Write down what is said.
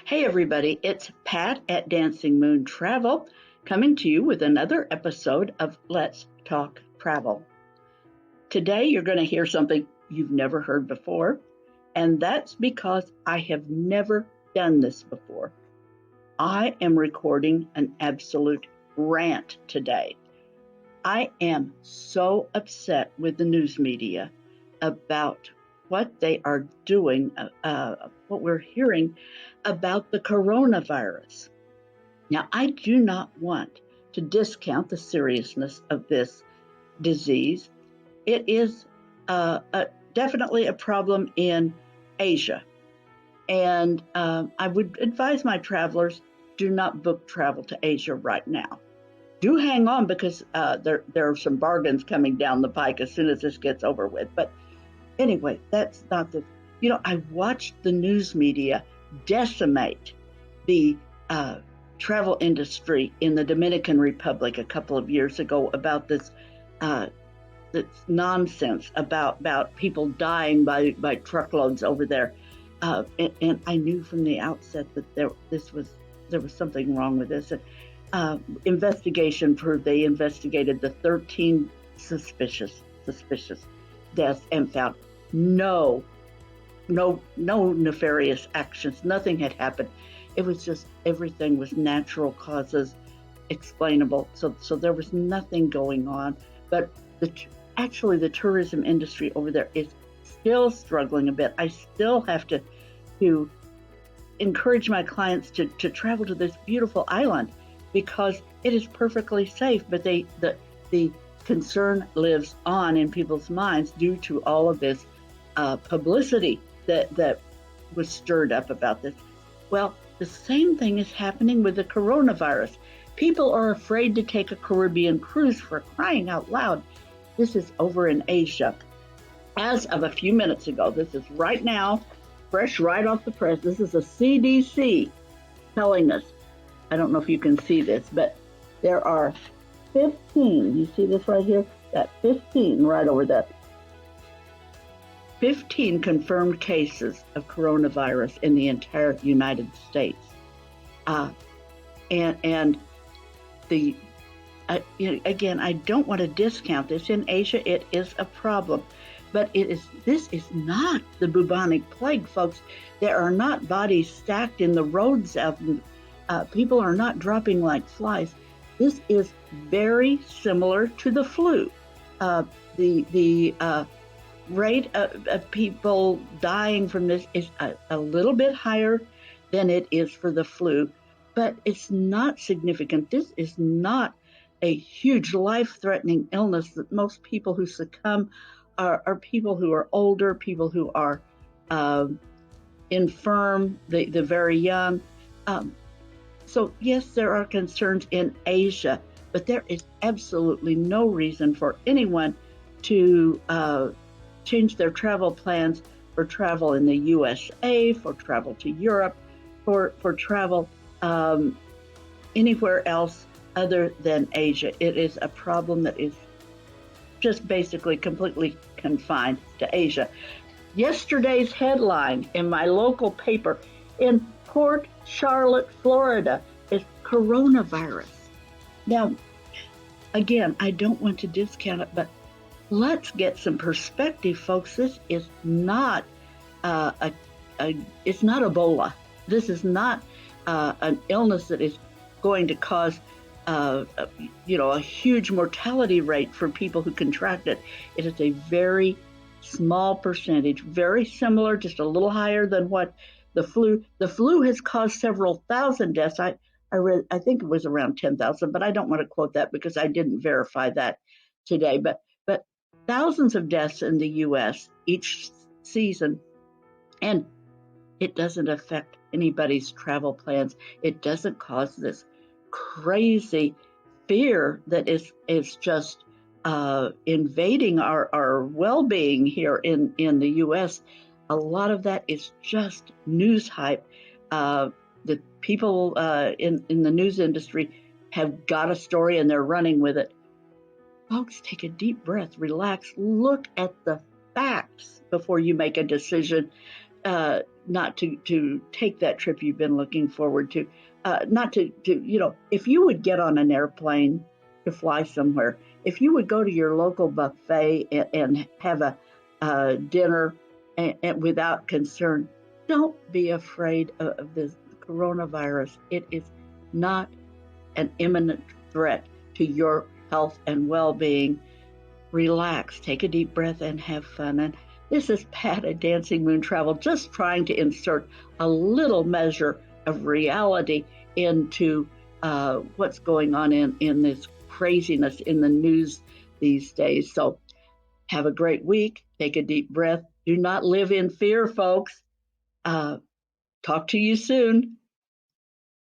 Hey, everybody, it's Pat at Dancing Moon Travel coming to you with another episode of Let's Talk Travel. Today, you're going to hear something you've never heard before, and that's because I have never done this before. I am recording an absolute rant today. I am so upset with the news media about what they are doing, what we're hearing about the coronavirus. Now, I do not want to discount the seriousness of this disease. It is definitely a problem in Asia. And I would advise my travelers, do not book travel to Asia right now. Do hang on because there are some bargains coming down the pike as soon as this gets over with. But anyway, that's not I watched the news media decimate the travel industry in the Dominican Republic a couple of years ago about this nonsense about people dying by truckloads over there. And I knew from the outset that there was something wrong with this. Investigation proved they investigated the 13 suspicious deaths and found no nefarious actions. Nothing had happened. It was just everything was natural causes, explainable. So there was nothing going on. But actually, the tourism industry over there is still struggling a bit. I still have to encourage my clients to travel to this beautiful island because it is perfectly safe. But the concern lives on in people's minds due to all of this publicity that was stirred up about this. Well, the same thing is happening with the coronavirus. People are afraid to take a Caribbean cruise, for crying out loud. This is over in Asia. As of a few minutes ago, this is right now, fresh right off the press. This is a CDC telling us, I don't know if you can see this, but there are 15, you see this right here? That 15 right over there. 15 confirmed cases of coronavirus in the entire United States. And again, I don't want to discount this. In Asia, it is a problem. But this is not the bubonic plague, folks. There are not bodies stacked in the roads out. People are not dropping like flies. This is very similar to the flu. The rate of people dying from this is a little bit higher than it is for the flu, but it's not significant. This is not a huge life-threatening illness that most people who succumb are people who are older, people who are infirm, the very young. So yes, there are concerns in Asia, but there is absolutely no reason for anyone to change their travel plans for travel in the USA, for travel to Europe, for travel anywhere else other than Asia. It is a problem that is just basically completely confined to Asia. Yesterday's headline in my local paper in Port Charlotte, Florida, is coronavirus. Now, again, I don't want to discount it, but let's get some perspective, folks. This is not it's not Ebola. This is not an illness that is going to cause a huge mortality rate for people who contract it. It is a very small percentage, very similar, just a little higher than what the flu. The flu has caused several thousand deaths. I read, I think it was around 10,000, but I don't want to quote that because I didn't verify that today. But thousands of deaths in the U.S. each season, and it doesn't affect anybody's travel plans. It doesn't cause this crazy fear that is just invading our well-being here in the U.S. A lot of that is just news hype. The people in the news industry have got a story and they're running with it. Folks, take a deep breath, relax, look at the facts before you make a decision. not to take that trip you've been looking forward to. Not to, if you would get on an airplane to fly somewhere, if you would go to your local buffet and have a dinner and without concern, don't be afraid of this coronavirus. It is not an imminent threat to your health and well-being. Relax, take a deep breath, and have fun. And this is Pat at Dancing Moon Travel, just trying to insert a little measure of reality into what's going on in this craziness in the news these days. So have a great week. Take a deep breath. Do not live in fear, folks. Talk to you soon.